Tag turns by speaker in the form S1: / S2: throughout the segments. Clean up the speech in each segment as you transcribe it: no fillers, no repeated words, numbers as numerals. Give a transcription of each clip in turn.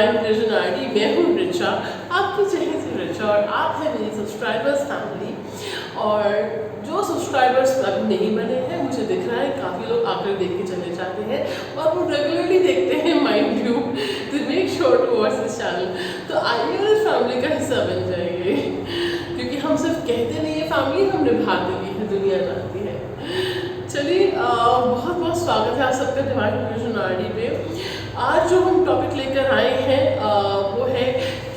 S1: Divine vision ID. मैं हूँ रिचा, आपकी चहेती रिचा, और आप हैं मेरी सब्सक्राइबर्स फैमिली। और जो सब्सक्राइबर्स अभी नहीं बने हैं, मुझे दिख रहा है काफ़ी लोग आकर देख के चले जाते हैं और वो रेगुलरली देखते हैं माइंड यू, तो make sure to watch this channel. तो आइए और इस फैमिली का हिस्सा बन जाएंगे, क्योंकि हम सिर्फ कहते नहीं है फैमिली, हम निभाते भी है, दुनिया जानती है। चलिए बहुत बहुत स्वागत है आप सबका डिवाइन विजन आईडी पे। आज जो हम टॉपिक लेकर आए हैं वो है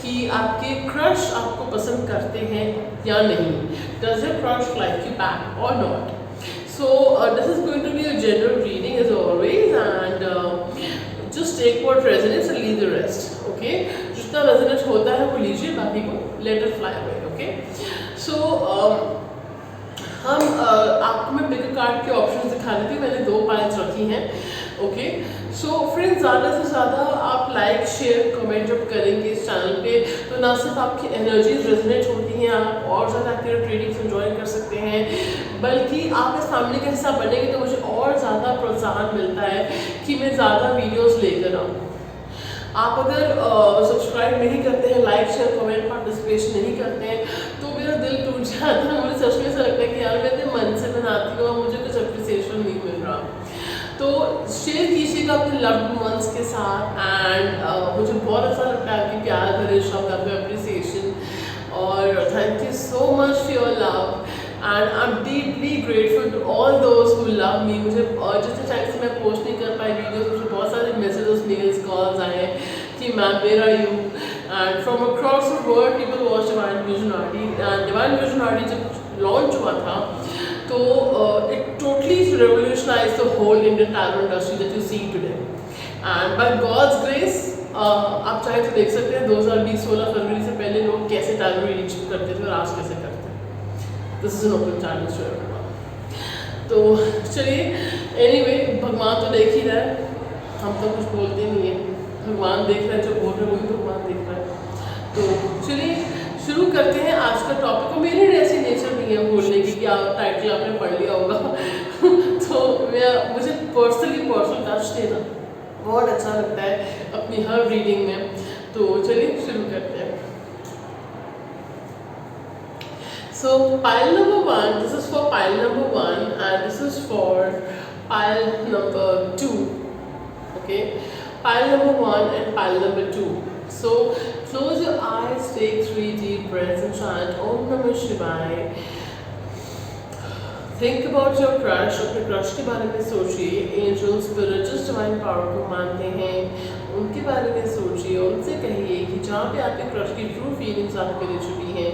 S1: कि आपके क्रश आपको पसंद करते हैं या नहीं। Does your crush like you back और not? So this is going to be a general reading as always, and just take what resonates and leave the rest. Okay, जितना रेजोनेट होता है वो लीजिए, बाकी को let it fly away. Okay, so हम आपको मैं पिक कार्ड के ऑप्शंस दिखा देती हूँ। मैंने 2 पाइल्स रखी हैं। ओके, सो फ्रेंड्स, ज़्यादा से ज़्यादा आप लाइक शेयर कमेंट जब करेंगे इस चैनल पे, तो ना सिर्फ आपकी एनर्जीज रेजोनेट होती हैं, आप और ज़्यादा एक्टिव ट्रेडिंग्स एंजॉय कर सकते हैं, बल्कि आप इस फैमिली का हिस्सा बनेंगे तो मुझे और ज़्यादा प्रोत्साहन मिलता है कि मैं ज़्यादा वीडियोज़ लेकर आऊँ। आप अगर सब्सक्राइब नहीं करते हैं, लाइक शेयर कमेंट पार्टिसिपेशन नहीं करते हैं, तो मेरा दिल टूट जाता है। मुझे सच में ऐसा लगता है कि यार मैं इतने मन से बनाती हूँ और मुझे कुछ अप्रिसिएशन नहीं मिल रहा। तो शेयर कीजिएगा अपने लव्ड वंस के साथ, एंड मुझे बहुत अच्छा लगता है आपकी प्यार भरे शब्द, आपका अप्रिसिएशन, और thank you so much for your love, and I am deeply grateful to all those who love me. मुझे जिस टाइम से मैं पोस्ट नहीं कर पाई वीडियोस, मुझे बहुत सारे मैसेजेस, मेल्स, कॉल्स आए कि ma'am where are you, and from across the world people watch divine vision ID. And divine vision ID जब लॉन्च हुआ था तो it totally revolutionized the whole Indian tarot industry that you see today, and by God's grace आप चाहे तो देख सकते हैं 2020 16 फरवरी से पहले लोग कैसे टैरो रीडिंग करते थे और आज कैसे करते हैं। This is an open challenge to everyone. तो चलिए, एनीवे, भगवान तो देख ही रहा है, हम तो कुछ बोलते नहीं है, भगवान देख रहा है, जो बोल रहे हैं वही भगवान देख रहा है। तो चलिए शुरू करते हैं आज का टॉपिक। को मेरी ऐसी नेचर नहीं है बोलने की कि आप टाइटल आपने पढ़ लिया होगा तो मुझे पर्सनल टच देना बहुत अच्छा लगता है अपनी हर रीडिंग में। तो चलिए शुरू करते हैं। सो pile number 1, this is for pile number 1 and this is for pile number 2। Okay, pile number 1 and pile number 2. So close your eyes, take 3 deep breaths and chant Om Namah Shivaya. Think about your crush, अपने crush के बारे में सोचिए। Angels, spirits, जिस divine power को मानते हैं उनके बारे में सोचिए, उनसे कहिए कि जहाँ पे आपके crush की true feelings आपके लिए छुपी हैं,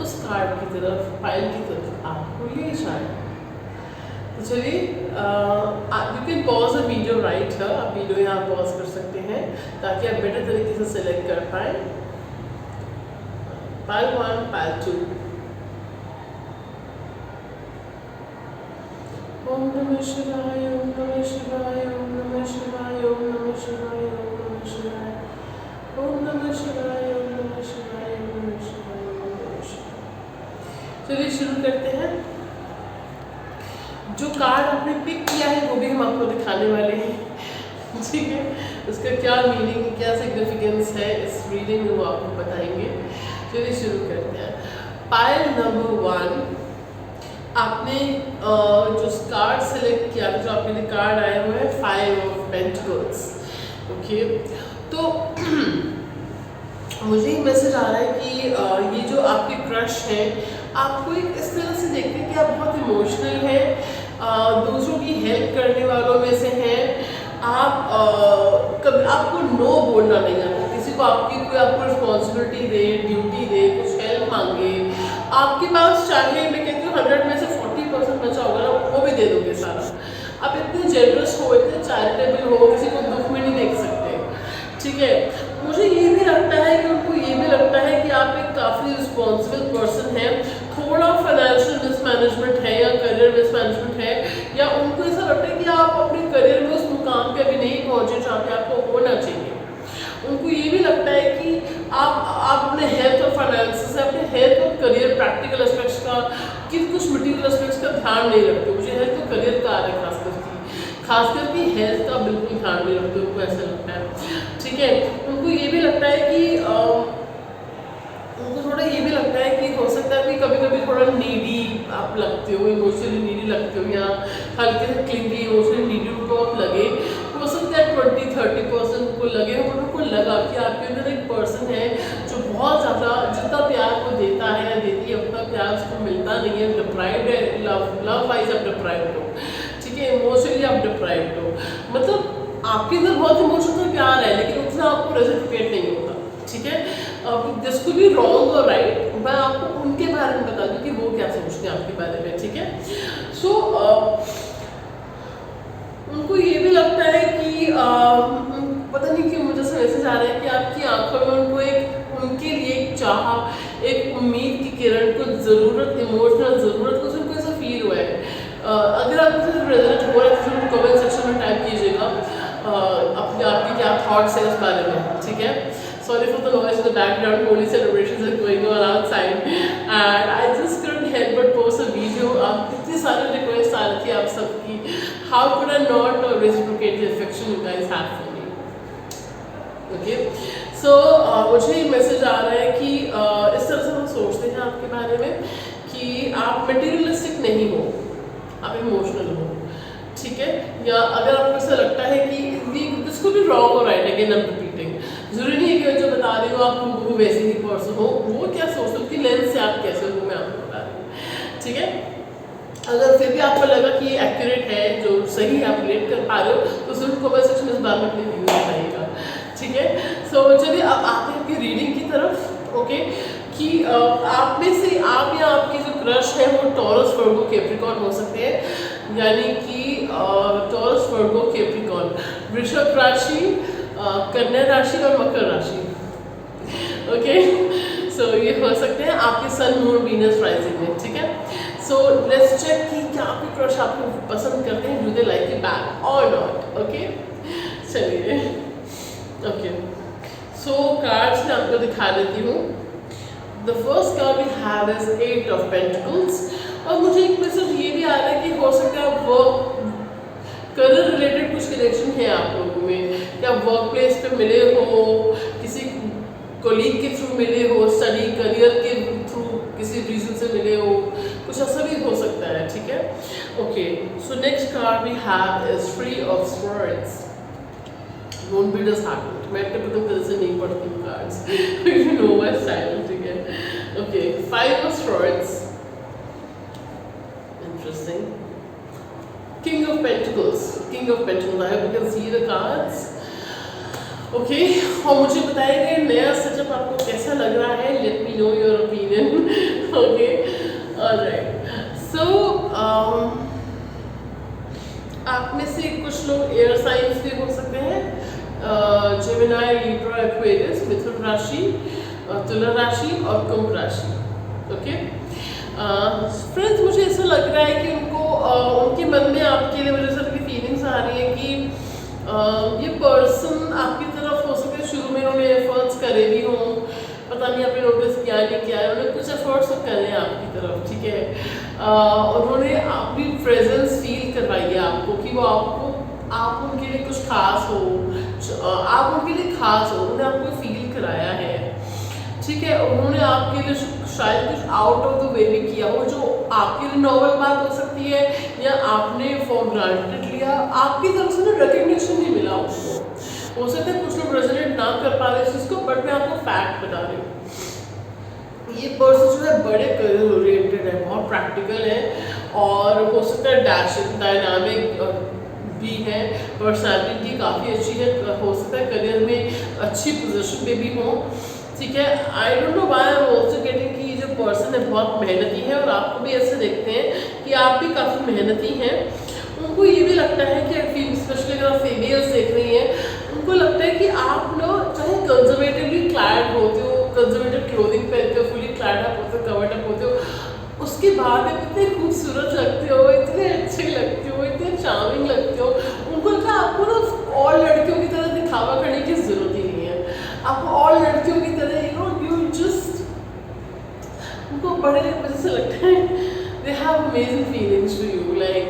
S1: उस कार्ड की तरफ, पाइल की तरफ आपको ले जाए। तो चलिए, you can pause a video right है, आप वीडियो यहाँ पॉज कर सकते हैं ताकि आप बेटर तरीके से सिलेक्ट कर पाए। Pile 1, pile 2। ओम नमः शिवाय, ओम नमः शिवाय, ओम नमः शिवाय, ओम नमः शिवाय, ओम नमः शिवाय, ओम नमः शिवाय, ओम नमः शिवाय, ओम नमः शिवाय, ओम नमः शिवाय। चलिए शुरू करते हैं। जो कार्ड आपने पिक किया है वो भी हम आपको दिखाने वाले हैं, ठीक है? उसका क्या मीनिंग, क्या सिग्निफिकेंस है इस रीडिंग में, वो आपको बताएंगे। चलिए शुरू करते हैं। पाइल नंबर 1, आपने जो कार्ड सेलेक्ट किया, जो आपके लिए कार्ड आया हुआ है 5 ऑफ पेंटिकल्स। ओके, तो मुझे एक मैसेज आ रहा है कि ये जो आपके क्रश हैं आपको एक इस तरह से देखते हैं कि आप बहुत इमोशनल हैं, दूसरों की हेल्प करने वालों में से हैं आप। कभी आपको नो बोलना नहीं आता, किसी को कोई आपको रिस्पॉन्सिबिलिटी दे, ड्यूटी दे, कुछ हेल्प मांगे, आपके पास चाहे मैं कहती हूँ 100 में से 40% बचा होगा ना, वो भी दे दोगे सारा। आप इतने जेनरस हो, इतने चैरिटेबल हो, किसी को दुख में नहीं देख सकते, ठीक है? मुझे ये भी लगता है कि उनको ये भी लगता है कि आप एक काफ़ी रिस्पॉन्सिबल पर्सन हैं। थोड़ा फाइनेंशियल मिसमैनेजमेंट है या करियर मिसमैनेजमेंट है, या उनको ऐसा लगता है कि आप अपने करियर में उस मुकाम पे अभी नहीं पहुंचे जहाँ पे आपको होना चाहिए। उनको ये भी लगता है कि आप अपने हेल्थ और फाइनेंस से, अपने हेल्थ और करियर प्रैक्टिकल एस्पेक्ट्स का, कि कुछ मटीरियल एस्पेक्ट्स का ध्यान नहीं रखते। मुझे हेल्थ और करियर का आ रहा है खास करके हेल्थ का बिल्कुल ध्यान नहीं रखते, उनको ऐसा लगता है, ठीक है। उनको ये भी लगता है कि उनको थोड़ा ये भी लगता है कि हो सकता है कि कभी कभी थोड़ा नीडी आप लगते हो, इमोशनली नीडी लगते हो, या हल्के से क्लिंगी इमोशनली नीडी उनको आप लगे। हो सकता है 20-30% उनको लगे, और उनको लगा कि आपके अंदर एक पर्सन है जो बहुत ज़्यादा जितना प्यार को देता है या देती है उतना प्यार उसको मिलता नहीं है, डिप्राइव्ड है, लव वाइज आप डिप्राइव्ड हो, ठीक है, इमोशनली आप डिप्राइव्ड हो। मतलब आपके अंदर बहुत इमोशनल प्यार है लेकिन उतना आपको रेसिप्रोकेट नहीं होता, ठीक है। अब दिस कुड बी रॉन्ग और राइट, मैं आपको उनके बारे में बता दूं कि वो क्या सोचते हैं आपके बारे में, ठीक है। सो उनको ये भी लगता है कि पता नहीं क्यों मुझे मैसेज आ रहा है कि आपकी आंखों में उनको एक उनके लिए एक चाह, एक उम्मीद की किरण, कुछ ज़रूरत, इमोशनल ज़रूरत, कुछ उनको ऐसा फील हुआ है। अगर आपको रेजोनेट हो रहा है तो कमेंट सेक्शन में टाइप कीजिएगा अपने आपके क्या थॉट्स हैं उस बारे में, ठीक है। Sorry for the noise in the background. Holy celebrations are going on outside, and I just couldn't help but post a video. इतनी सारी रिक्वेस्ट आ रही थी आप सबकी. How could I not reciprocate the affection you guys have for me? Okay, so मुझे ये message आ रहा है कि इस तरह से हम सोचते हैं आपके बारे में कि आप मटेरियलिस्टिक नहीं हो, आप इमोशनल हो, ठीक है। या अगर आपको ऐसा लगता है कि दिस कुड बी रॉन्ग और right, again I am repeating, जरूरी नहीं है कि मैं जो बता रही हूँ आप वो वैसे ही पर्सन हो, वो क्या सोचते हो कि लेंस से आप कैसे हो, मैं आपको बता रही हूँ, ठीक है। अगर फिर भी आपको लगा कि ये एक्यूरेट है, जो सही आप रिलेट कर पा रहे हो, तो सिर्फ कमेंट सेक्शन में इस बारे में अपनी व्यूज बताइएगा, ठीक है। सो चलिए अब आते हैं आपकी रीडिंग की तरफ, ओके। कि आप में से आप या आपके जो क्रश है वो टॉरस, वर्गो, कैप्रिकॉर्न हो सकते हैं, यानी कि टॉरस, वर्गो, कैप्रिकॉर्न, वृषभ राशि, कन्या राशि और मकर राशि, ओके। सो ये हो सकते हैं आपके सन, मून, वीनस राइजिंग में, ठीक है। सो लेट्स चेक कि क्या आपके क्रश आपको पसंद करते हैं, do they like it back और नॉट, ओके। चलिए, ओके। सो कार्ड्स मैं आपको दिखा देती हूँ। The first card we have is 8 of pentacles, और मुझे एक मैसेज ये भी आ रहा है कि हो सकता है वर्क करियर रिलेटेड कुछ कनेक्शन है आप लोगों में, या वर्क प्लेस पे मिले हो, किसी कोलीग के थ्रू मिले हो, स्टडी करियर के थ्रू किसी रीजन से मिले हो, कुछ ऐसा भी हो सकता है, ठीक है, okay. So next card we have is 3 of swords. Don't be disheartened, मैं टिपिकल तरह से नहीं पढ़ती हूँ cards, you know my style, ठीक है, okay. 5 of swords, interesting. King of Pentacles, King of Pentacles. I hope you can see the cards. Okay, और मुझे बताइए नया सेटअप आपको कैसा लग रहा है. Let me know your opinion. Okay, alright. So आप में से कुछ लोग एयर साइंस के हो सकते हैं, जेमिनाई, लिब्रा, एक्वेरियस, मिथुन राशि, तुला राशि और कुंभ राशि, ओके। फ्रेंड्स मुझे ऐसा लग रहा है कि उनको उनके मन में आपके लिए वजह से फीलिंग्स आ रही है कि ये पर्सन आपकी तरफ हो सकता है शुरू में उन्होंने एफर्ट्स करे भी हों, पता नहीं आपने नोटिस किया नहीं किया है, उन्होंने कुछ एफर्ट्स तो करे हैं आपकी तरफ, ठीक है। उन्होंने अपनी प्रेजेंस फील करवाई है आपको कि वो आप उनके लिए कुछ खास हो, आप उनके लिए खास हो, उन्होंने आपको फील कराया है, ठीक है। उन्होंने आपके लिए शायद कुछ आउट ऑफ द वे भी किया हो, जो आपके लिए नॉर्मल बात हो सकती है, या आपने फॉर ग्रांटेड लिया, आपकी तरफ से ना रिकग्निशन नहीं मिला उसको। हो सकता है कुछ लोग रेजोनेट ना कर पा रहे इस चीज़ को, बट मैं आपको फैक्ट बता रही हूँ। ये पर्सन जो है बड़े करियर ओरिएंटेड है, बहुत प्रैक्टिकल है, और हो सकता है डैशिंग, डायनामिक भी है, पर्सनैलिटी काफ़ी अच्छी है, हो सकता है करियर में अच्छी पोजीशन पे भी हो, ठीक है। आई don't know why I am also getting कि जो पर्सन है बहुत मेहनती है, और आपको भी ऐसे देखते हैं कि आप भी काफ़ी मेहनती हैं। उनको ये भी लगता है कि स्पेशली अगर आप फीमेल्स देख रही हैं, उनको लगता है कि आप ना चाहे कंजर्वेटिवली क्लैड होते हो, कंजर्वेटिव क्लोथिंग पहनते हो, फुली क्लैड अप होते हो, कवर्ड अप होते हो, उसके बाद आप इतने खूबसूरत लगते हो, इतने अच्छे लगते हो, इतने चार्मिंग लगते हो। उनको लगता है आपको ना और लड़कियों की तरह दिखावा करने की ज़रूरत ही नहीं है, आपको और लड़कियों की तरह यू जस्ट, उनको बड़े वजह से लगता है they have amazing feelings to you, like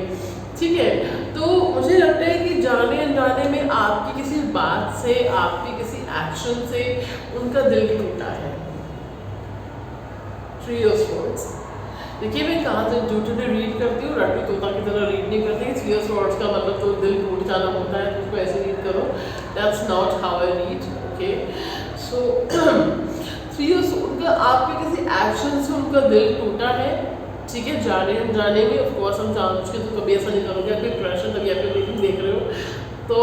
S1: ठीक है। तो मुझे लगता है कि जाने अनजाने में आपकी किसी बात से, आपकी किसी एक्शन से उनका दिल टूटा है। Three of swords. देखिए मैं कहाँ से ड्यूटी रीड करती हूँ, रट्टू तोता की तरह रीड नहीं करती। थ्री ऑफ स्वॉर्ड्स का मतलब तो दिल टूट जाना होता है, तो उसको ऐसे रीड करो। That's not how I read. Okay, so three of swords का आपके किसी एक्शन से उनका दिल टूटा है, ठीक है, जाने अनजाने में। ऑफ कोर्स हम जानबूझ के तो कभी ऐसा नहीं करोगे, आपकी प्रेशर तभी आप रीडिंग देख रहे हो। तो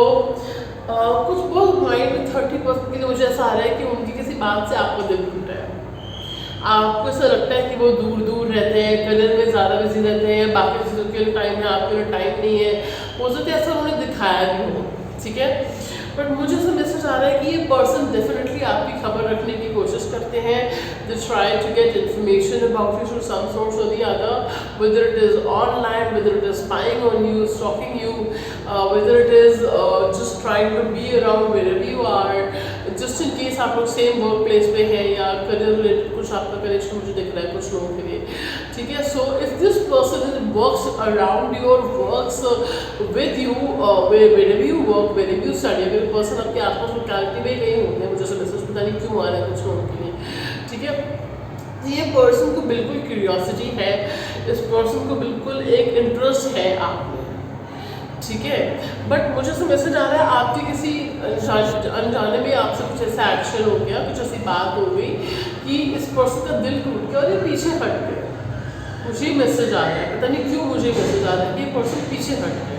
S1: कुछ बहुत माइंड में 30% के लिए मुझे ऐसा आ रहा है कि उनकी किसी बात से आपका दिल टूटा है। आपको ऐसा लगता है कि वो दूर दूर रहते हैं, करियर में ज़्यादा बिजी रहते हैं, बाकी चीज़ों के लिए टाइम है, आपके लिए टाइम नहीं है। हो सकता है ऐसा उन्होंने दिखाया भी हो, ठीक है। बट मुझे ऐसा मैसेज आ रहा है कि ये पर्सन डेफिनेटली आपकी खबर रखने की कोशिश करते हैं। They try to get information about you through some source और the other, whether it is online, whether it is spying on you, stalking you, whether it is just trying to be around where you are, just in case आप लोग same work place पे हैं या career related कुछ आपका connection मुझे दिख रहा है कुछ लोगों के लिए, ठीक है। So if this person works around you और works with you wherever you work, wherever you study, अगर पर्सन आपके आसपास लोकेलिटी में गए होते हैं, मुझे ऐसा मैसेज पता नहीं क्यों आ रहा है कुछ लोगों के लिए, ठीक है। तो ये पर्सन को बिल्कुल क्यूरियोसिटी है, इस पर्सन को बिल्कुल एक इंटरेस्ट है आप में, ठीक है। बट मुझे ऐसा मैसेज आ रहा है आपके किसी अनजाने में आपसे कुछ ऐसा एक्शन हो गया, कुछ ऐसी बात हो गई कि इस पर्सन का दिल टूट गया और ये पीछे हट गए। मुझे मैसेज आ रहा है, पता नहीं क्यों मुझे मैसेज आ रहा है कि ये पर्सन पीछे हट गए।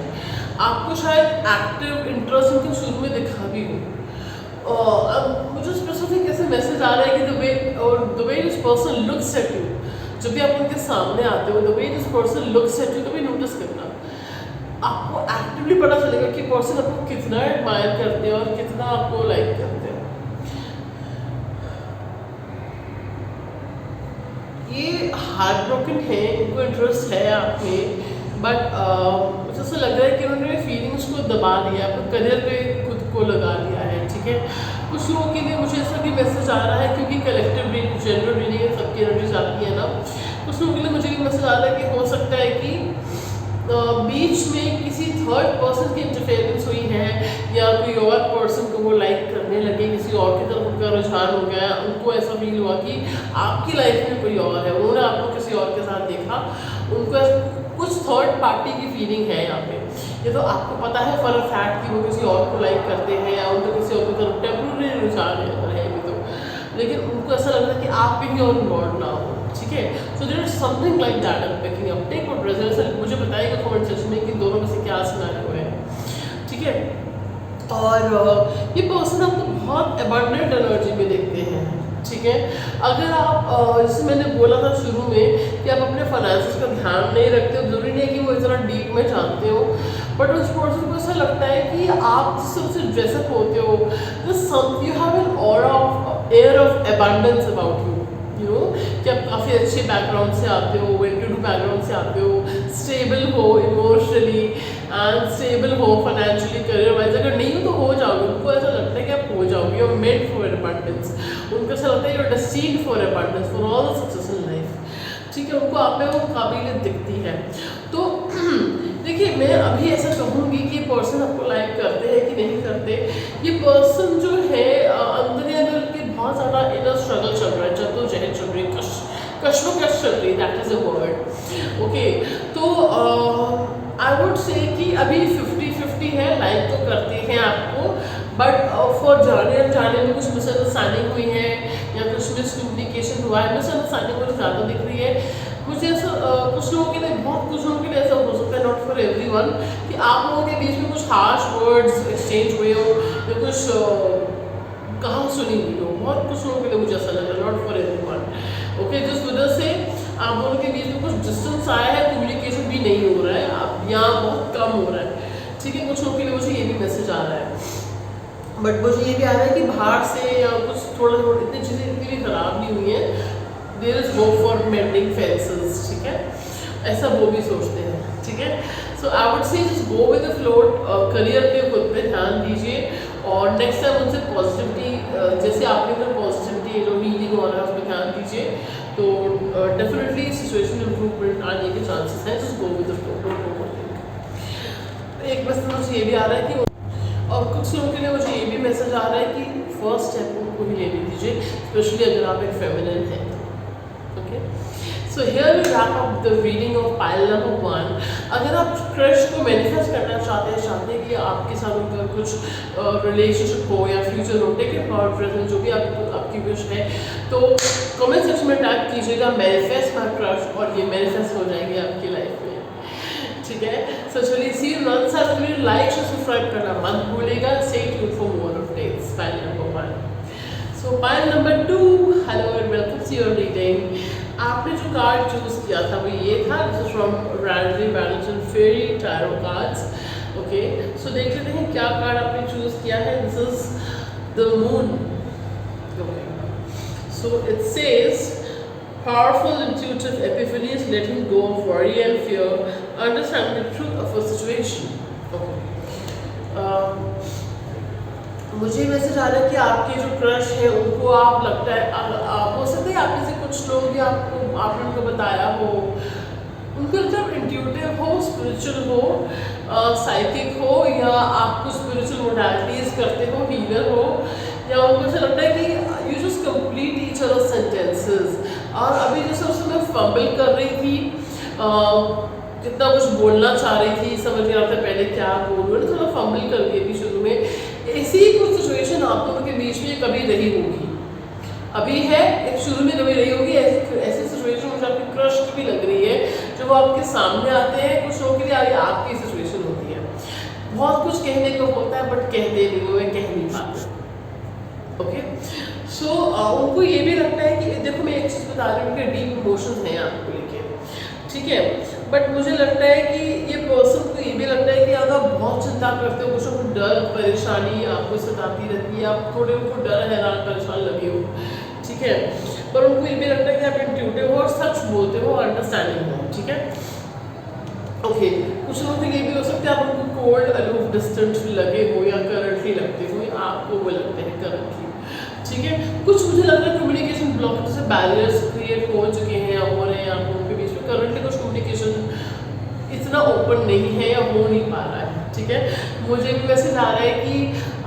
S1: आपको शायद एक्टिव इंटरेस्ट इनके शुरू में दिखा भी हो। अब मुझे स्पेसिफिक ऐसे मैसेज आ रहा है कि the way this person looks at you, जब भी आप उनके सामने आते हो, the way this person looks at you, कभी नोटिस करना, आपको एक्टिवली पता चलेगा कि पर्सन आपको कितना एडमायर करते हैं और कितना आपको लाइक करते हैं। ये हार्ट ब्रोकन है, इनको इंटरेस्ट है आप में, बट मुझे ऐसा लग रहा है कि उन्होंने फीलिंग्स को दबा दिया, अपने करियर पे खुद को लगा लिया है, ठीक है। कुछ लोगों के लिए मुझे ऐसा भी मैसेज आ रहा है, क्योंकि कलेक्टिव रीडिंग, जनरल रीडिंग है, सबकी एनर्जीज आती है ना। कुछ लोगों के लिए मुझे भी मैसेज आ रहा है कि हो सकता है कि बीच में किसी थर्ड पर्सन की इंटरफेरेंस हुई है, या कोई और पर्सन को वो लाइक करने लगे, किसी और की तरफ उनका रुझान हो गया, उनको ऐसा फील हुआ कि आपकी लाइफ में कोई और है, उन्होंने आपको किसी और के साथ देखा, उनको कुछ थर्ड पार्टी की फीलिंग है यहाँ पे। ये तो आपको पता है फॉर अ फैक्ट कि वो किसी और को लाइक करते हैं या उनको किसी और की तरफ टेम्पररी रुझान है भी तो, लेकिन उनको ऐसा लग रहा है कि आप कहीं और इन्वॉल्व ना हो, ठीक है। So there is something like that I am picking up. Take what resonates, मुझे बताइएगा कमेंट सेक्शन में कि दोनों में से क्या सिनेरियो है, ठीक है। और ये पर्सन आपको बहुत एबंडेंट एनर्जी में देखते हैं, ठीक है। अगर आप जैसे मैंने बोला था शुरू में कि आप अपने फाइनेंसेस का ध्यान नहीं रखते हो, जरूरी नहीं है कि वो इतना डीप में जानते हो, बट उस पर्सन को ऐसा लगता है कि आप जिस तरह से ड्रेसअप होते हो, you have an aura of air of abundance about you, you know, कि आप काफ़ी अच्छे बैकग्राउंड से आते हो, वेल टू डू बैकग्राउंड से आते हो, स्टेबल हो इमोशनली एंड स्टेबल हो फाइनेंशियली, करियर वाइज। अगर नहीं हो तो हो जाओगे, उनको ऐसा लगता है कि आप हो जाओगे, you are made for abundance. उनको ऐसा लगता है you are destined for abundance, for all success in life, ठीक है। उनको आप में वो काबिलियत दिखती है। तो देखिए मैं अभी ऐसा कहूँगी कि पर्सन आपको लाइक करते हैं कि नहीं करते। ये पर्सन जो है अंदर ही अंदर के बहुत ज़्यादा इनर स्ट्रगल चल रहा है, जद्दोजहद चल रही है, कश्मकश चल रही है, that is a word, okay. तो आई वुड से कि अभी 50-50 है, लाइक तो करते हैं आपको, बट फॉर जाने अनजाने में कुछ मिसअंडरस्टैंडिंग हुई है या कुछ मिसकम्युनिकेशन हुआ है। मिसअंडरस्टैंडिंग मुझे ज़्यादा दिख रही है। मुझे ऐसा कुछ लोगों के लिए, बहुत कुछ लोगों के लिए ऐसा हो सकता है, नॉट फॉर एवरीवन, कि आप लोगों के बीच में कुछ हार्श वर्ड्स एक्सचेंज हुए हो या कुछ कहा सुनी हुई हो। बहुत कुछ लोगों के लिए मुझे ऐसा लग रहा है, नॉट फॉर एवरीवन, ओके। जिस वजह से आप दोनों के बीच में कुछ डिस्टेंस आया है, कम्युनिकेशन भी नहीं हो रहा है, आप यहाँ बहुत कम हो रहा है, ठीक है। कुछ लोगों के लिए मुझे ये भी मैसेज आ रहा है, बट मुझे ये भी आ रहा है कि बाहर से या कुछ थोड़ा इतनी चीज़ें इतनी भी ख़राब नहीं हुई हैं, there is hope for mending fences, ठीक है, ऐसा वो भी सोचते हैं, ठीक है। So I would say just go with the float, career पे खुद पे ध्यान दीजिए, और नेक्स्ट टाइम उनसे पॉजिटिविटी, जैसे आपने अपना पॉजिटिविटी जो हीलिंग हो रहा है उस पर ध्यान दीजिए, तो डेफिनेटली सिचुएशन इम्प्रूवमेंट आने के चांसेस हैं। Just go with the flow, don't overthink. एक मैसेज मुझे ये भी आ रहा है कि, और कुछ लोगों के लिए मुझे ये भी मैसेज आ रहा है कि फर्स्ट स्टेप उनको ही लेने दीजिए, स्पेशली अगर आप एक फेमिनिन हैं। Okay, so here we wrap up the reading of pile number 1। अगर आप क्रश को मैनिफेस्ट करना चाहते हैं कि आपके साथ उनका कुछ रिलेशनशिप हो या फ्यूचर हो, टेक इट फॉर प्रेजेंट, जो भी आपकी विश है, तो कमेंट सेक्शन में टाइप कीजिएगा मैनिफेस्ट माय क्रश, और ये मैनिफेस्ट हो जाएंगे आपकी लाइफ में। ठीक है, सो चलिए see you next time. Like और सब्सक्राइब करना मत भूलिएगा। Stay tuned for more updates. Pile number 1। So pile number 2, hello and welcome to your reading. आपने जो कार्ड चूज किया था वो ये था, this is from randomly Valentine fairy tarot cards. Okay, so देख लेते हैं क्या कार्ड आपने चूज किया है। This is the moon. Okay, so it says powerful intuitive epiphanies, letting go of worry and fear, understanding the truth of a situation. Okay. मुझे message आ रहा है कि आपके जो क्रश है उनको आप लगता है हो सकता है आप में से कुछ लोग या आपने उनको बताया हो, उनको लगता है इंट्यूटिव हो, स्पिरिचुअल हो, साइकिक हो, या आप कुछ स्पिरिचुअल मोडालिटीज करते हो, हीलर हो, या उनको ऐसा लगता है कि you just complete each other sentences. और अभी जैसे उसमें मैं फंबल कर रही थी, कितना कुछ बोलना चाह रही थी, समझ नहीं आ रहा था पहले क्या बोलूँ, थोड़ा फंबल कर गई थी शुरू में। ऐसी ही कुछ सिचुएशन आप दोनों के बीच में कभी रही होगी, अभी है, एक शुरू में कभी रही होगी। ऐसी सिचुएशन मुझे आपकी क्रश की भी लग रही है, जब वो आपके सामने आते हैं, कुछ लोगों के लिए आपकी सिचुएशन होती है। बहुत कुछ कहने को होता है बट कहते नहीं, वो कह नहीं पाते। ओके, सो उनको ये भी लगता है कि देखो मैं एक चीज़ बता रही हूँ, उनके डीप इमोशंस हैं आपको लेके, ठीक है, बट मुझे लगता है कि ये पर्सन को ये भी लगता है कि अगर आप बहुत चिंता करते हो, कुछ आपको डर परेशानी आपको सताती रहती है, आप थोड़े उनको डर हैरान परेशान लगे हो, ठीक है, पर उनको ये भी लगता है कि आप इंट्यूटिव हो और सच बोलते हो, अंडरस्टैंडिंग हो, ठीक है। ओके, कुछ लोगों के लिए भी हो सकता है आप उनको कोल्ड, अलूफ, डिस्टेंट लगे हो, या करंटली लगते हो, या आपको वो लगते हैं करंटली, ठीक है। कुछ मुझे लग रहा है कम्युनिकेशन ब्लॉक, जैसे बैरियर्स क्रिएट हो चुके हैं या हो रहे हैं आप लोगों के बीच में, करंटली कुछ कम्युनिकेशन इतना ओपन नहीं है या हो नहीं पा रहा है, ठीक है। मुझे भी मैसेज आ रहा है कि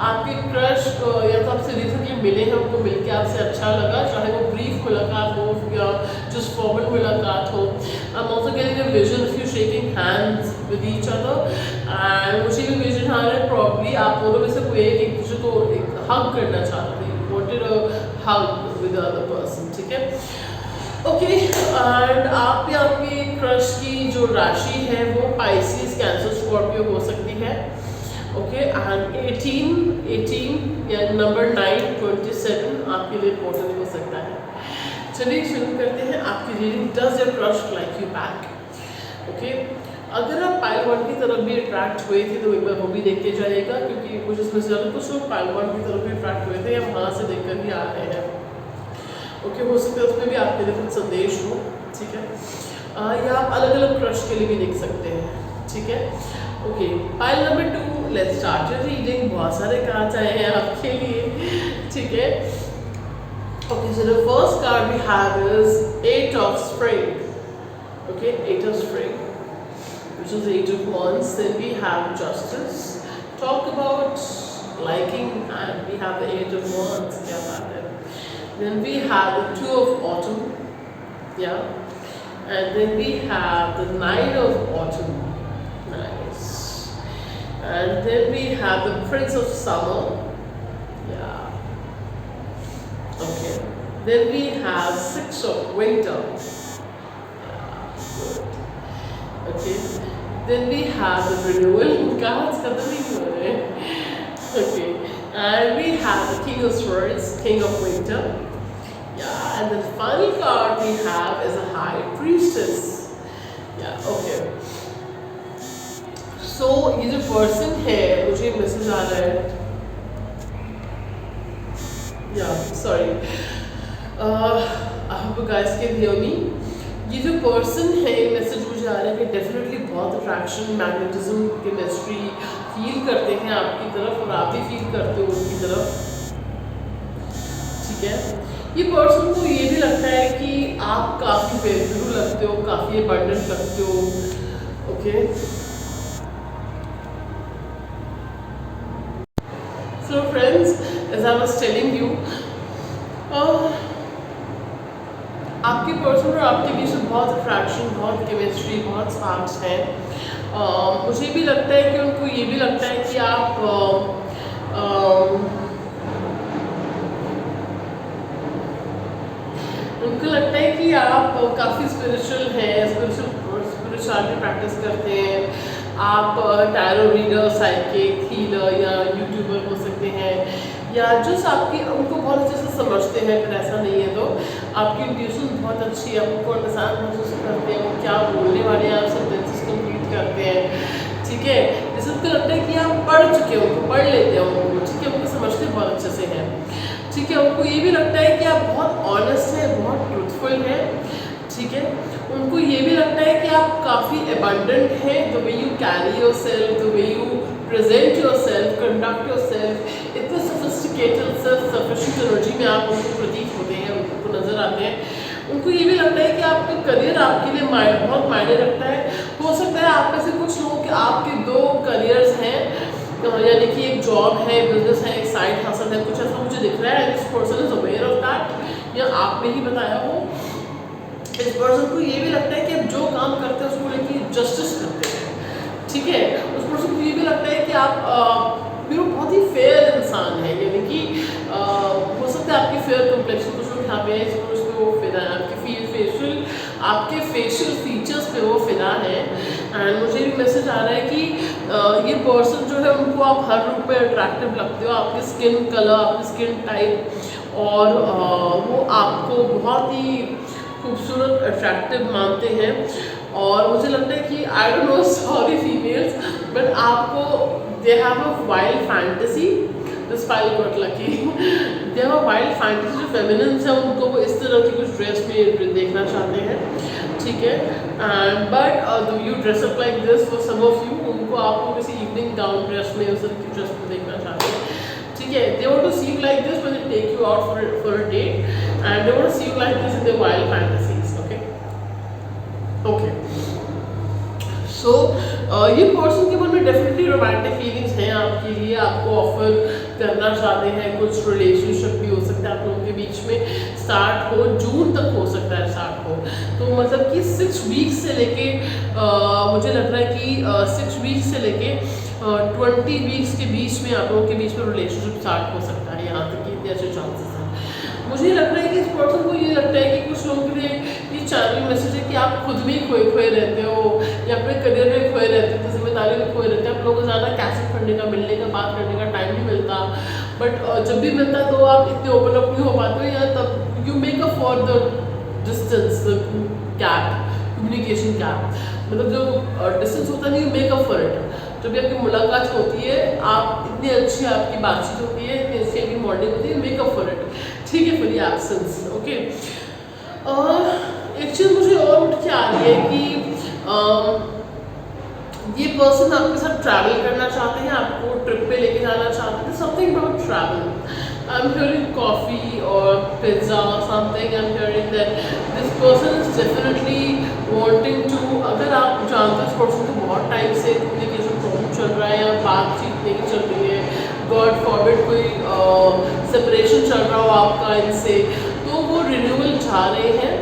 S1: आपके क्रश या तो आपसे रिसेंटली मिले हैं, उनको मिलकर आपसे अच्छा लगा, चाहे वो ब्रीफ मुलाकात हो या जस्ट फॉर्मल मुलाकात हो। I am also getting a vision of you shaking hands with each other, and मुझे भी विजन आ रहा है प्रॉब्ली आप दोनों में से कोई एक दूसरे को एक हग करना चाहते हैं, wanted a hug with the other person, ठीक है। ओके, एंड आप या आपके क्रश की जो राशि है वो पाइसिस, कैंसर, स्कॉर्पियो हो सकती है। ओके, एंड 18 या नंबर 9, 27 आपके लिए इम्पोर्टेंट हो सकता है। चलिए शुरू करते हैं आपकी reading. Does your crush like you back? Okay, अगर आप पाइल 1 की तरफ भी अट्रैक्ट हुए थे तो एक बार वो भी देख के जाइएगा, क्योंकि कुछ इसमें से ज़्यादा कुछ लोग पाइल 1 की तरफ भी अट्रैक्ट हुए थे या वहाँ से देख कर ही आ रहे हैं। ओके, हो सकता है उसमें भी आपके लिए कुछ संदेश हो, ठीक है, या आप अलग अलग क्रश के लिए भी देख सकते हैं, ठीक है। Okay, pile number 2, let's start your reading. बहुत सारे कार्ड्स आए हैं आपके लिए, ठीक है। Okay, so the first card we have is 8 of Spring. Okay, 8 of Spring, which is 8 of Wands. Then we have Justice. Talk about liking, and we have the 8 of Wands. क्या बात है। Then we have the 2 of Autumn. Yeah, and then we have the 9 of Autumn. Nice. And then we have the Prince of Summer. Yeah. Okay. Then we have 6 of Winter. Okay, then we have the renewal cards. Okay, and we have the King of Swords, King of Winter. Yeah, and the final card we have is a High Priestess. Yeah, okay. So ये जो person है, मुझे message आ रहा है, yeah, sorry, I hope you guys can hear me. ये जो person है, message मुझे आ रहा है कि डेफिनेटली बहुत अट्रैक्शन, मैग्नेटिज्म, केमिस्ट्री फील करते हैं आपकी तरफ, और आप भी फील करते हो उनकी तरफ, ठीक है। ये पर्सन को ये भी लगता है कि आप काफ़ी बेहतरीन लगते हो, काफ़ी अबंडेंट लगते हो। ओके, पर्सन और आपके बीच में बहुत अट्रैक्शन, बहुत केमिस्ट्री, बहुत स्पार्क्स हैं। मुझे भी लगता है कि उनको ये भी लगता है कि आप उनको लगता है कि आप काफ़ी स्पिरिचुअल हैं, स्पिरिचुअलिटी प्रैक्टिस करते हैं। आप टैरो रीडर, साइकिक, हीलर या यूट्यूबर हो सकते हैं, या जस्ट आपकी उनको बहुत अच्छे से समझते हैं। अगर ऐसा नहीं है तो आपकी इंट्यूशन बहुत अच्छी है, आपको अंडरस्टैंड महसूस करते हैं वो क्या बोलने वाले हैं, आप सेंटेंसेस कंप्लीट करते हैं। ठीक है, जैसे उनको लगता है कि आप पढ़ चुके हो, उनको पढ़ लेते हैं उनको, ठीक है, उनको समझते बहुत अच्छे से हैं। ठीक है, उनको ये भी लगता है कि आप बहुत ऑनेस्ट हैं, बहुत ट्रूथफुल हैं। ठीक है, उनको ये भी लगता है कि आप काफ़ी एबंडेंट हैं, the way you carry your self, the way you present your self, conduct your self, इतने सोफिस्टिकेटेड, सेल्फ सफिशिएंट एनर्जी में आप उनको प्रतीत होते हैं, उनको नज़र आते हैं। उनको ये भी लगता है कि आपका करियर आपके लिए बहुत मायने रखता है। हो सकता है आप में से कुछ लोगों के आपके 2 करियर्स हैं, यानी कि एक जॉब है, बिजनेस है, एक साइड हासिल है, कुछ ऐसा मुझे दिख रहा है। This person is aware of that, या आपने ही बताया हो। इस पर्सन को ये भी लगता है कि आप जो काम करते हैं उसको लेके जस्टिस करते हैं। ठीक है, उस पर्सन को ये भी लगता है कि आप बहुत ही फेयर इंसान है, यानी कि हो सकता है आपकी फेयर कम्प्लेक्शन, कुछ लोग यहाँ पे है इस वो फिदा है, आपके फेशियल फीचर्स पे वो फिदा है। एंड मुझे भी मैसेज आ रहा है कि ये पर्सन जो है उनको आप हर रूप में अट्रैक्टिव लगते हो, आपकी स्किन कलर, आपकी स्किन टाइप, और वो आपको बहुत ही खूबसूरत अट्रैक्टिव मानते हैं। और मुझे लगता है कि I don't know, sorry females, but आपको they have a wild fantasy, this file got lucky, they have a wild fantasy. जो फेमिनिन्स हैं उनको वो इस तरह की कुछ ड्रेस में देखना चाहते हैं। ठीक है, and but you dress up like this for some of you, उनको आपको किसी इवनिंग गाउन ड्रेस में, उस तरह की ड्रेस में देखना चाहते हैं। ठीक है, they want to see you like this when they take you out for a date, and they want to see you like this in their wild fantasies. Okay, so ये पर्सन के मन में डेफिनेटली रोमांटिक फीलिंग्स हैं आपके लिए, आपको offer करना चाहते हैं। कुछ रिलेशनशिप भी हो सकता है आप लोगों के बीच में, स्टार्ट हो, जून तक हो सकता है स्टार्ट हो। तो मतलब कि 6 वीक्स से लेके मुझे लग रहा है कि 6 वीक्स से लेके 20 वीक्स के बीच में आप लोगों के बीच में रिलेशनशिप स्टार्ट हो सकता है। यहाँ तक कि इतने अच्छे चांसेस हैं। मुझे लग रहा है कि इस पर्सन को ये लगता है कि कुछ लोगों के लिए ये चैनल मैसेज है कि आप खुद में खोए रहते हो, या अपने करियर में खोए रहते हो, जिम्मेदारी में खोए रहते हैं। आप लोगों को ज़्यादा कैसे करने का, मिलने का, बात करने का टाइम नहीं मिलता, बट जब भी मिलता तो आप इतने ओपन अप नहीं हो पाते हो, या तब you make up for the distance, the gap, communication gap. मतलब जो डिस्टेंस होता है ना, you make up for it. जब भी आपकी मुलाकात होती है, आप इतनी अच्छी आपकी बातचीत होती है, इतनी अच्छी आपकी मॉर्निंग होती है, मेक अप फॉर इट। ठीक है, फॉर द एब्सेंस। ओके, एक चीज़ मुझे और उठ के आ रही है कि ये पर्सन आपके साथ ट्रैवल करना चाहते हैं, आपको ट्रिप पे लेके जाना चाहते हैं, something about travel. I am hearing coffee और pizza, something. I am hearing that this person is definitely wanting to, अगर आप जानते हो इस पर्सन को बहुत टाइम से कम्युनिकेशन प्रॉब्लम चल रहा है, या बातचीत नहीं चल रही है, गॉड फॉरबिड कोई सेपरेशन चल रहा हो आपका इनसे, तो वो रिन्यूअल चाह रहे हैं।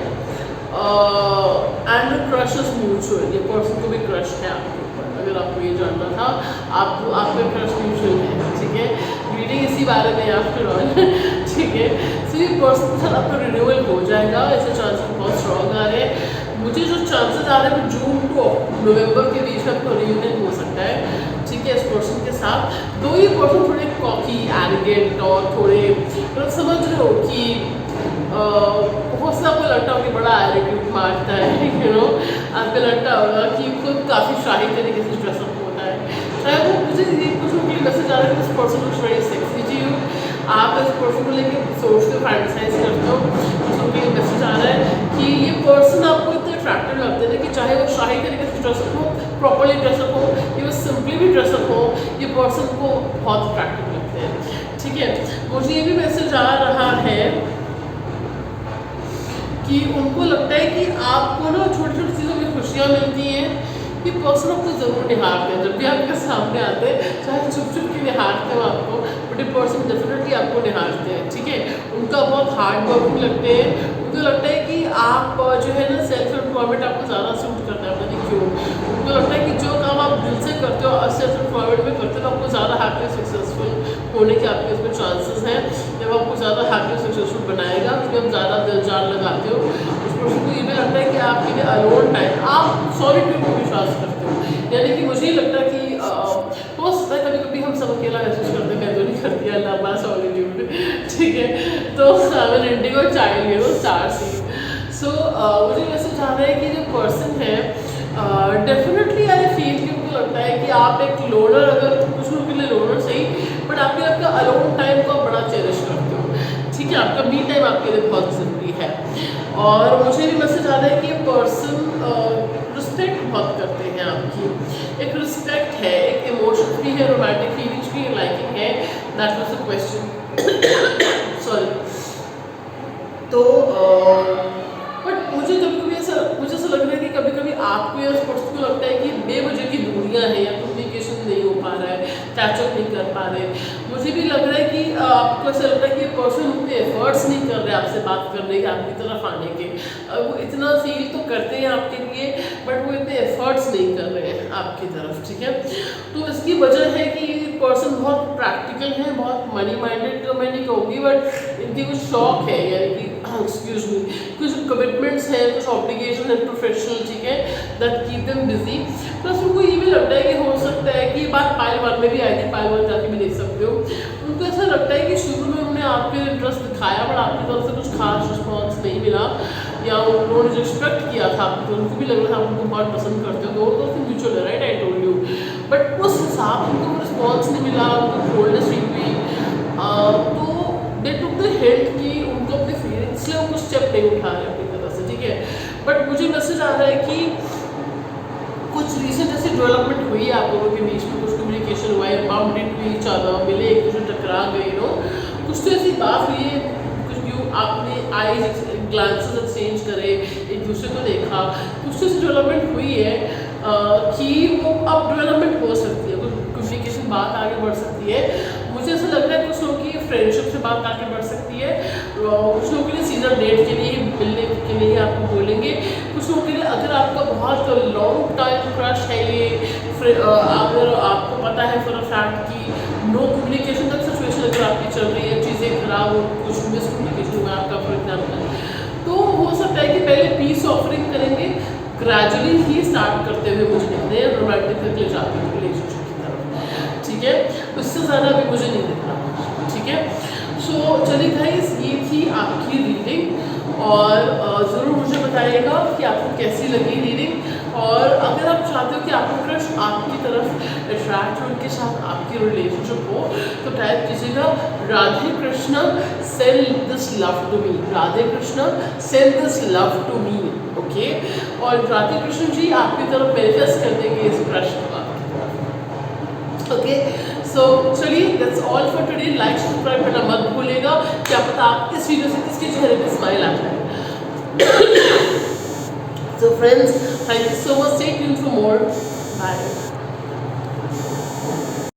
S1: एंड क्रश इज म्यूचुअल, ये पर्सन को भी क्रश है आपके ऊपर, अगर आपको ये जानना था, आपका क्रश म्यूचुअल है। ठीक है, रीडिंग इसी बारे में आफ्टर ऑल। ठीक है, सो ये पर्सन के साथ आपका रिन्यूअल हो जाएगा, ऐसे चांसेस बहुत स्ट्रॉन्ग आ रहे हैं। मुझे जो चांसेस आ रहे हैं जून टू नवंबर के बीच में आपका रियूनियन हो सकता है। ठीक है, इस पर्सन के साथ। दो ये पर्सन थोड़े कॉकी, एरोगेंट और थोड़े मतलब समझ रहे हो कि बहुत से आपको लगता होगा कि बड़ा एटीट्यूड मारता है, यू नो, आपको लगता होगा कि खुद काफ़ी शाही तरीके से ड्रेसअप होता है। चाहे वो मुझे ये कुछ लोगों के लिए मैसेज आ रहा है कि this person looks very sexy to you, आप इस पर्सन को लेके सोचते हो, फैंटेसाइज करते हो। कुछ लोगों के लिए मैसेज आ रहा है कि ये पर्सन आपको इतने अट्रैक्टिव लगते हैं ना, कि चाहे वो शाही तरीके से ड्रेसअप हो, प्रॉपरली ड्रेसअप हो, या वो सिंपली भी ड्रेसअप हो, ये पर्सन को बहुत अट्रैक्टिव लगते हैं। ठीक है, मुझे ये भी मैसेज आ रहा है कि उनको लगता है कि आपको ना छोटी छोटी चीज़ों में खुशियाँ मिलती हैं, कि पर्सन आपको ज़रूर निहारते हैं। जब भी आपके सामने आते हैं, चाहे छुप छुप के निहारते हो आपको, बट ये पर्सन डेफिनेटली आपको निहारते हैं। ठीक है, उनका बहुत हार्ड वर्किंग लगते हैं। उनको लगता है कि आप जो है ना सेल्फ एम्प्लॉयमेंट आपको ज़्यादा सूट करता है, पता नहीं क्यों। मुझे लगता है कि जो काम आप दिल से करते हो और सेल्फ एम्प्लॉयमेंट में करते हो तो आपको ज़्यादा हैप्पी सक्सेसफुल होने के आपके उसमें चांसेस हैं। जब आपको ज़्यादा हैप्पी सक्सेसफुल बनाएगा, उसमें आप ज़्यादा दिल जान लगाते हो, उस पर्सन को ये भी लगता है कि आपके लिए अलोन टाइम, आप सॉलिट्यूड में विश्वास करते हो। यानी कि मुझे ही लगता है कि हो सकता है कभी कभी हम सब अकेला महसूस करते हैं, मैं तो नहीं करती अल्लाह सॉलिट्यूड, ठीक है। तो मैं इंडिगो चाइल्ड है वो स्टार सी। सो मुझे मैसेज आ रहा है कि जो पर्सन है डेफिनेटली आई फील कि मुझे लगता है कि आप एक लोनर, अगर कुछ लोगों के लिए लोनर सही, बट आपका अलोन टाइम को आप बड़ा चेरिश करते हो, ठीक है। आपका मी टाइम आपके लिए बहुत ज़रूरी है। और मुझे भी मैसेज आ रहा है कि पर्सन रिस्पेक्ट बहुत करते हैं आपकी, एक रिस्पेक्ट है, एक इमोशन भी है, रोमांटिक फीलिंग्स भी, लाइकिंग है। That was the question, sorry. तो बट मुझे कभी कभी ऐसा लग रहा है कि कभी कभी आपको या उस पर्सन को लगता है कि बेवजह की दूरियां हैं या कम्युनिकेशन नहीं हो पा रहा है, कैचअप नहीं कर पा रहे। मुझे भी लग रहा है कि आपको ऐसा लगता है कि पर्सन उतने एफर्ट्स नहीं कर रहे आपसे बात करने के, आपकी तरफ आने के। वो इतना फील तो करते हैं आपके लिए, बट वो इतने एफर्ट्स नहीं कर रहे हैं आपकी तरफ, ठीक है। तो इसकी वजह है कि पर्सन बहुत प्रैक्टिकल है, बहुत मनी माइंडेड तो मैं नहीं कहूँगी, बट इनकी कुछ शौक है, यानी कि एक्सक्यूज मी, कुछ कमिटमेंट्स हैं, कुछ ऑब्लिगेशन है प्रोफेशनल, ठीक है, that keep them busy. Plus उनको ये भी लगता है कि हो सकता है कि ये बात पायल 1 में भी आई थी, पायल 1 जाके भी देख सकते हो। उनको ऐसा लगता है कि शुरू में उन्होंने आपके इंटरेस्ट दिखाया, बट आपकी तरफ से कुछ खास रिस्पॉन्स नहीं मिला, या उन्होंने जो एक्सपेक्ट किया था आपको, तो उनको भी लग रहा था आप उनको बहुत पसंद करते हो, तो म्यूचुअल है, right, I told you. But उस हिसाब से उनको रिस्पॉन्स नहीं मिला, उनको कोल्डनेस फील हुई, तो दे टुक द हिंट कि उनको अपनी फीलिंग्स से कुछ स्टेप नहीं उठा रहे अपनी तरफ से, ठीक है। बट मुझे मैसेज आ रहा है कि कुछ रीसेंट ऐसी डेवलपमेंट हुई है आप लोगों के बीच में, कुछ कम्युनिकेशन हुआ है, बाउंडेड हुई, ज़्यादा मिले, एक दूसरे टकरा गए, नो कुछ तो ऐसी बात हुई है, कुछ व्यू आपने आईज ग्लांसेस एक्सचेंज करे, एक दूसरे को देखा, कुछ तो ऐसी डेवलपमेंट हुई है कि वो अब डेवलपमेंट हो सकती है, कम्युनिकेशन बात आगे बढ़ सकती है। मुझे ऐसा लग रहा है कुछ लोगों की फ्रेंडशिप से बात आगे बढ़ सकती है, कुछ लोगों के लिए सीजन डेट के लिए, मिलने के लिए आपको बोलेंगे, कुछ लोगों के लिए अगर आपका बहुत लॉन्ग टाइम क्रश है ये, अगर आपको पता है फॉर अ फैक्ट कि नो कम्युनिकेशन तक सिचुएशन अगर आपकी चल रही है, चीज़ें खराब हो, कुछ मिसकम्युनिकेशन हुआ आपका फॉर एग्जाम्पल, तो हो सकता है कि पहले पीस ऑफरिंग करेंगे, ग्रेजुअली ही स्टार्ट करते हुए मुझे दिख रहे हैं रोमांटिक तक ले जाते हैं रिलेशनशिप की तरफ, ठीक है। उससे ज़्यादा अभी मुझे नहीं दिख रहा, ठीक है। सो चलिए गाइस, ये थी आपकी रीडिंग, और ज़रूर मुझे बताइएगा कि आपको कैसी लगी रीडिंग, और अगर आप चाहते हो कि आपका क्रश आपकी तरफ अट्रैक्ट हो, उनके साथ आपकी रिलेशनशिप हो, तो टाइप कीजिएगा Radhe Krishna send this love to me, Radhe Krishna send this love to me, okay. और राधे कृष्ण जी आपकी तरफ मैनिफेस्ट कर देंगे इस क्रश को आपकी तरफ, ओके। सो चलिए, that's all for today. Like subscribe करना मत भूलिएगा, क्या पता आप इस वीडियो से किसके चेहरे पे स्माइल आ जाए। So friends, thank you so much. Stay tuned for more. Bye.